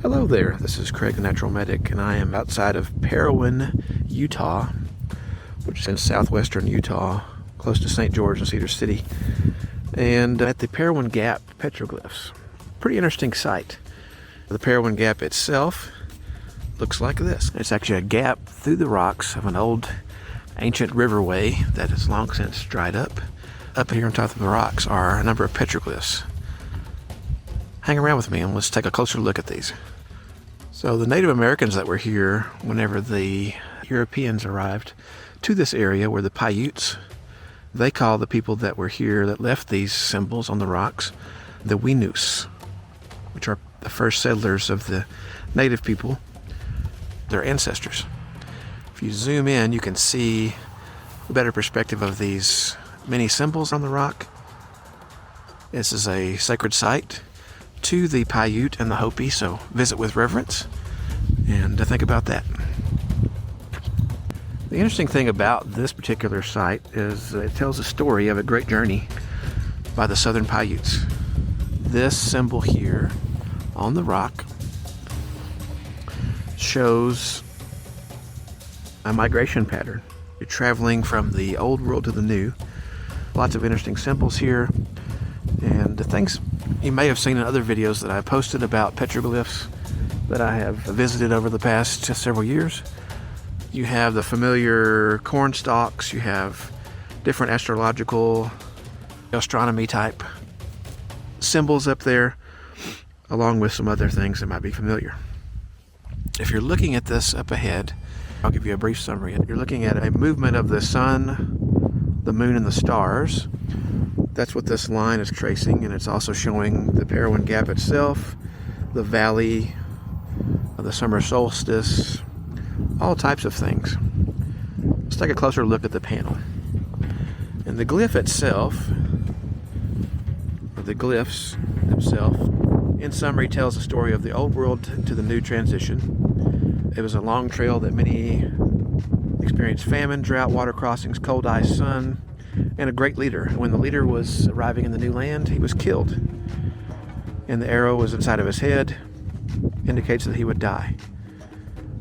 Hello there, this is Craig the Natural Medic, and I am outside of Parowan, Utah, which is in southwestern Utah, close to St. George and Cedar City, and at the Parowan Gap Petroglyphs. Pretty interesting site. The Parowan Gap itself looks like this. It's actually a gap through the rocks of an old ancient riverway that has long since dried up. Up here on top of the rocks are a number of petroglyphs. Hang around with me and let's take a closer look at these. So the Native Americans that were here whenever the Europeans arrived to this area were the Paiutes. They call the people that were here that left these symbols on the rocks the Winoos, which are the first settlers of the native people, their ancestors. If you zoom in, you can see a better perspective of these many symbols on the rock. This is a sacred site to the Paiute and the Hopi, so visit with reverence and think about that. The interesting thing about this particular site is it tells a story of a great journey by the southern Paiutes. This symbol here on the rock shows a migration pattern. You're traveling from the old world to the new. Lots of interesting symbols here, and the things you may have seen in other videos that I posted about petroglyphs that I have visited over the past several years. You have the familiar corn stalks, you have different astrological, astronomy type symbols up there, along with some other things that might be familiar. If you're looking at this up ahead, I'll give you a brief summary. You're looking at a movement of the sun, the moon, and the stars. That's what this line is tracing, and it's also showing the Parowan Gap itself, the valley of the summer solstice, all types of things. Let's take a closer look at the panel. And the glyph itself, or the glyphs themselves, in summary tells the story of the old world to the new transition. It was a long trail that many experienced famine, drought, water crossings, cold ice, sun, and a great leader. When the leader was arriving in the new land, he was killed, and the arrow was inside of his head, indicates that he would die.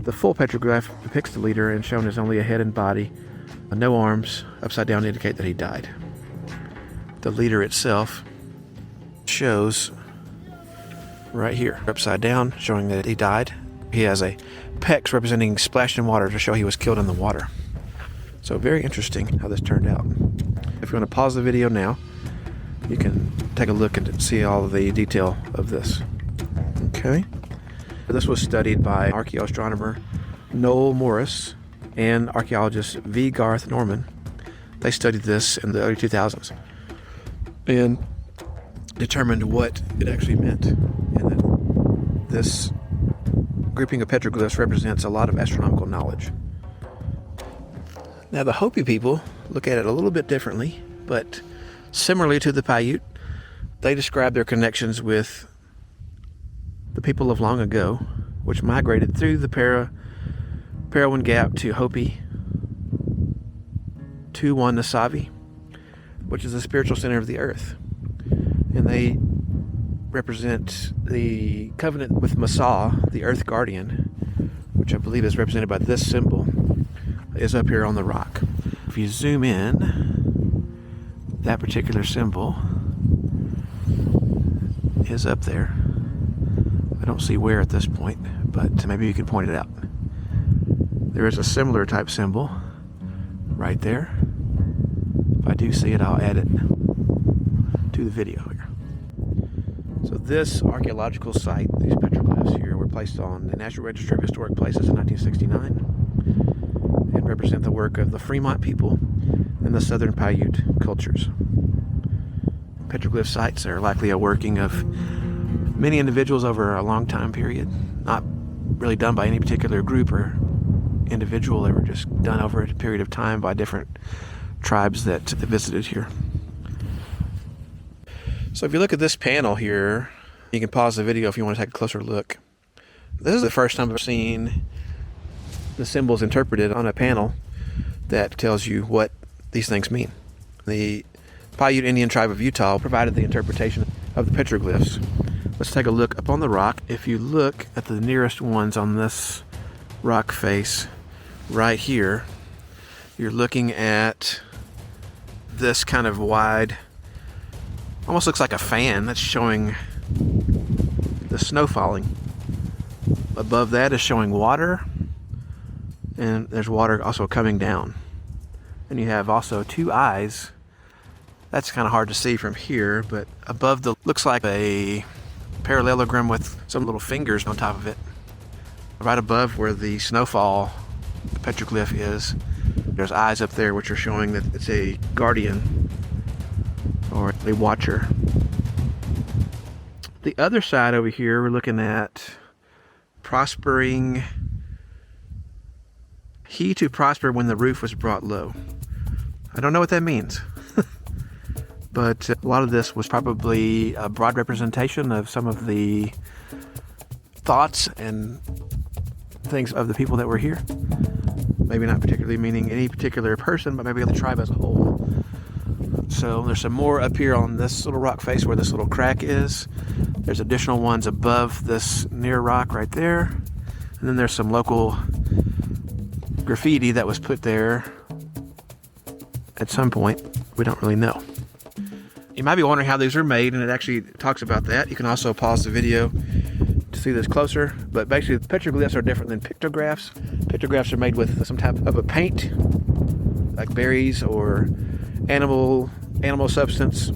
The full petroglyph depicts the leader and shown as only a head and body, no arms, upside down to indicate that he died. The leader itself shows right here, upside down, showing that he died. He has a pecs representing splashed in water to show he was killed in the water. So very interesting how this turned out. If you want to pause the video now, you can take a look and see all of the detail of this. Okay. This was studied by Archaeoastronomer Noel and archaeologist Garth Norman. They studied this in the early 2000s and determined what it actually meant, and that this grouping of petroglyphs represents a lot of astronomical knowledge. Now the Hopi people look at it a little bit differently, but similarly to the Paiute, they describe their connections with the people of long ago, which migrated through the Parowan Gap to Hopi, to Winoos, which is the spiritual center of the earth. And they represent the covenant with Masa, the earth guardian, which I believe is represented by this symbol, is up here on the rock. If you zoom in, that particular symbol is up there. I don't see where at this point, but maybe you can point it out. There is a similar type symbol right there. If I do see it, I'll add it to the video here. So this archaeological site, these petroglyphs here, were placed on the National Register of Historic Places in 1969 and represent the work of the Fremont people and the southern Paiute cultures. Petroglyph sites are likely a working of many individuals over a long time period, not really done by any particular group or individual. They were just done over a period of time by different tribes that visited here. So if you look at this panel here, you can pause the video if you want to take a closer look. This is the first time I've seen the symbols interpreted on a panel that tells you what these things mean. The Paiute Indian tribe of Utah provided the interpretation of the petroglyphs. Let's take a look up on the rock. If you look at the nearest ones on this rock face right here, you're looking at this kind of wide, almost looks like a fan that's showing the snow falling. Above that is showing water, and there's water also coming down. And you have also two eyes. That's kind of hard to see from here, but above the, looks like a parallelogram with some little fingers on top of it. Right above where the snowfall petroglyph is, there's eyes up there which are showing that it's a guardian or a watcher. The other side over here, we're looking at prospering. He to prosper when the roof was brought low. I don't know what that means. But a lot of this was probably a broad representation of some of the thoughts and things of the people that were here. Maybe not particularly meaning any particular person, but maybe the tribe as a whole. So there's some more up here on this little rock face where this little crack is. There's additional ones above this near rock right there. And then there's some local graffiti that was put there at some point. We don't really know. You might be wondering how these are made, and it actually talks about that. You can also pause the video to see this closer. But basically, petroglyphs are different than pictographs. Pictographs are made with some type of a paint, like berries or animal substance,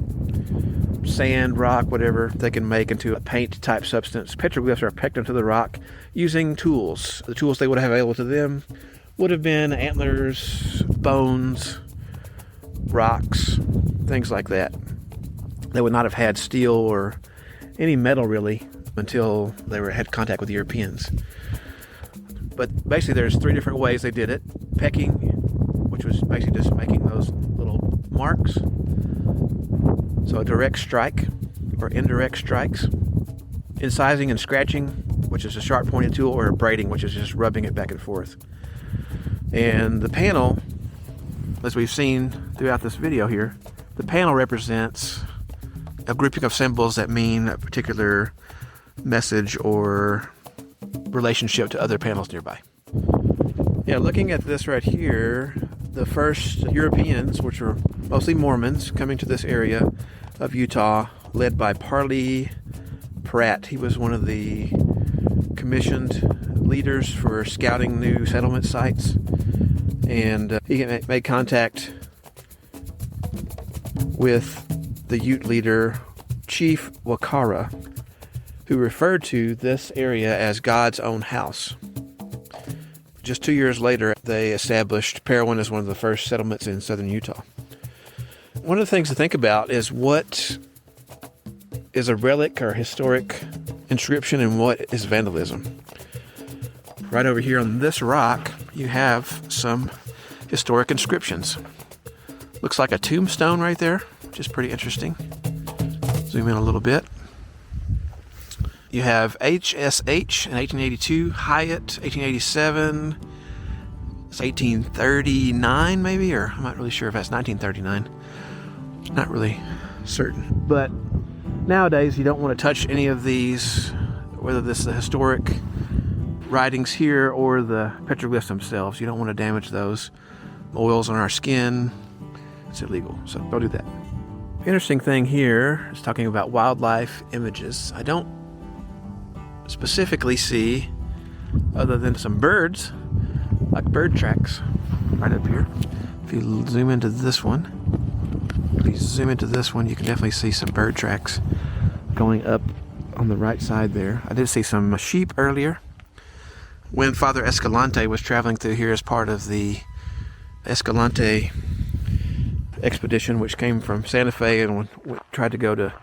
sand, rock, whatever they can make into a paint type substance. Petroglyphs are pecked into the rock using tools. The tools they would have available to them would have been antlers, bones, rocks, things like that. They would not have had steel or any metal really until they had contact with Europeans. But basically there's three different ways they did it. Pecking, which was basically just making those little marks. So a direct strike or indirect strikes. Incising and scratching, which is a sharp pointed tool, or braiding, which is just rubbing it back and forth. And the panel, as we've seen throughout this video here, the panel represents a grouping of symbols that mean a particular message or relationship to other panels nearby. Yeah, looking at this right here, the first Europeans, which were mostly Mormons, coming to this area of Utah, led by Parley Pratt. He was one of the commissioned leaders for scouting new settlement sites, and he made contact with the Ute leader, Chief Wakara, who referred to this area as God's own house. Just 2 years later, they established Parowan as one of the first settlements in southern Utah. One of the things to think about is what is a relic or historic inscription and what is vandalism. Right over here on this rock, you have some historic inscriptions. Looks like a tombstone right there, which is pretty interesting. Zoom in a little bit. You have HSH in 1882, Hyatt 1887, it's 1839 maybe, or I'm not really sure if that's 1939. Not really certain. But nowadays you don't want to touch any of these, whether this is the historic writings here or the petroglyphs themselves. You don't want to damage those. Oils on our skin, it's illegal, so don't do that. Interesting thing here is talking about wildlife images. I don't specifically see, other than some birds, like bird tracks right up here. If you zoom into this one, please zoom into this one, you can definitely see some bird tracks going up on the right side there. I did see some sheep earlier. When Father Escalante was traveling through here as part of the Escalante expedition, which came from Santa Fe and tried to go to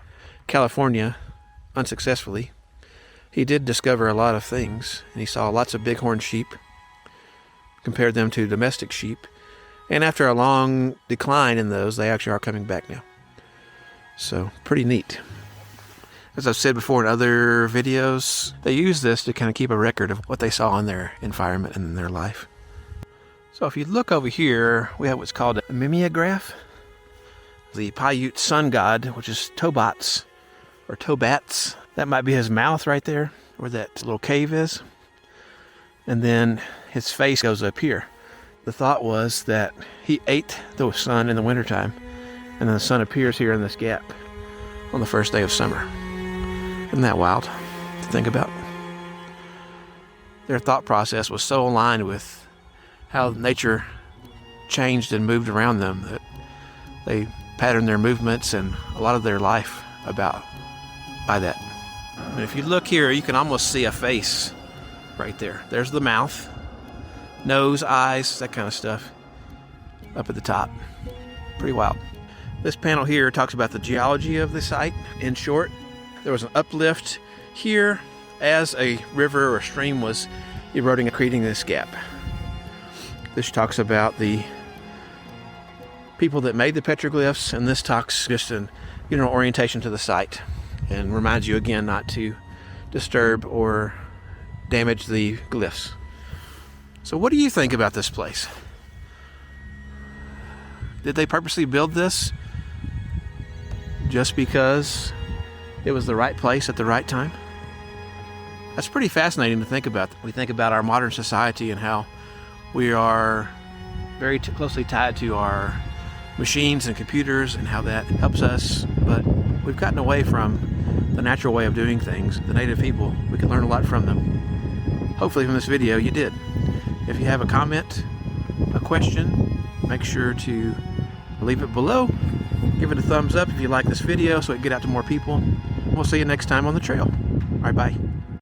California unsuccessfully, he did discover a lot of things, and he saw lots of bighorn sheep, compared them to domestic sheep, and after a long decline in those, they actually are coming back now. So, pretty neat. As I've said before in other videos, they use this to kind of keep a record of what they saw in their environment and in their life. So if you look over here, we have what's called a mimeograph. The Paiute sun god, which is Tobots, or tobats. That might be his mouth right there, where that little cave is. And then his face goes up here. The thought was that he ate the sun in the wintertime, and then the sun appears here in this gap on the first day of summer. Isn't that wild to think about? Their thought process was so aligned with how nature changed and moved around them that they patterned their movements and a lot of their life by that. And if you look here, you can almost see a face right there. There's the mouth, nose, eyes, that kind of stuff up at the top. Pretty wild. This panel here talks about the geology of the site. In short, there was an uplift here as a river or stream was eroding and creating this gap. This talks about the people that made the petroglyphs, and this talks just an orientation to the site and reminds you again not to disturb or damage the glyphs. So what do you think about this place? Did they purposely build this just because it was the right place at the right time? That's pretty fascinating to think about. We think about our modern society and how we are very closely tied to our machines and computers and how that helps us, but we've gotten away from the natural way of doing things. The native people, we can learn a lot from them. Hopefully from this video you did. If you have a comment, a question, make sure to leave it below. Give it a thumbs up if you like this video so it can get out to more people. We'll see you next time on the trail. All right, bye.